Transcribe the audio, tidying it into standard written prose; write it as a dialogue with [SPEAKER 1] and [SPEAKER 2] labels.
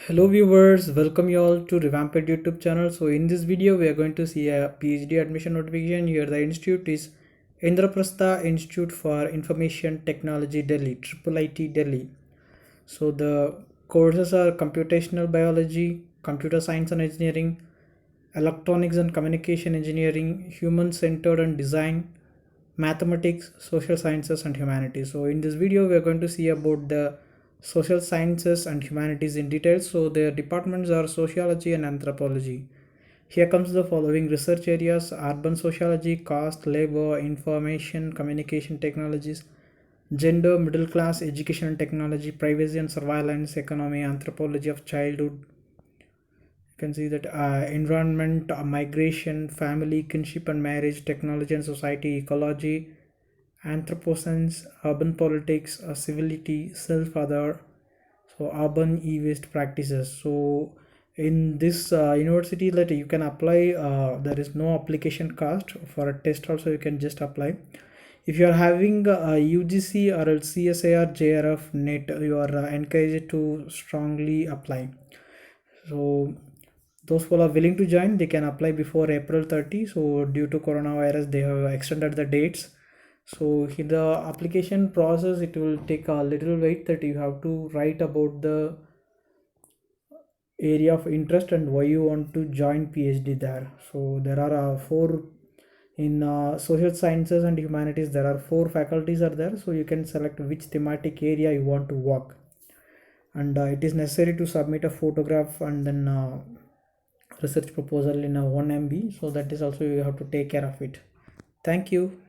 [SPEAKER 1] Hello viewers, welcome you all to Revamp ED YouTube channel. So in this video we are going to see a PhD admission notification. Here the institute is Indraprastha Institute for Information Technology Delhi, IIIT Delhi. So the courses are computational biology, computer science and engineering, electronics and communication engineering, human centered and design, mathematics, social sciences and humanities. So in this video we are going to see about the social sciences and humanities in detail. So their departments are sociology and anthropology. Here comes the following research areas: urban sociology, caste, labor, information communication technologies, gender, middle class, education and technology, privacy and surveillance, economy, anthropology of childhood. You can see that environment, migration, family, kinship and marriage, technology and society, ecology, anthropocene, urban politics, civility, self-other, so urban e-waste practices. So in this university that you can apply, there is no application cost for a test. Also you can just apply. If you are having a UGC or else CSIR JRF net, you are encouraged to strongly apply. So those who are willing to join, they can apply before April 30. So due to coronavirus they have extended the dates. So in the application process it will take a little wait, that you have to write about the area of interest and why you want to join PhD there. So there are four in social sciences and humanities. There are four faculties are there, so you can select which thematic area you want to work. And it is necessary to submit a photograph and then research proposal in a 1 MB. So that is also you have to take care of it. Thank you.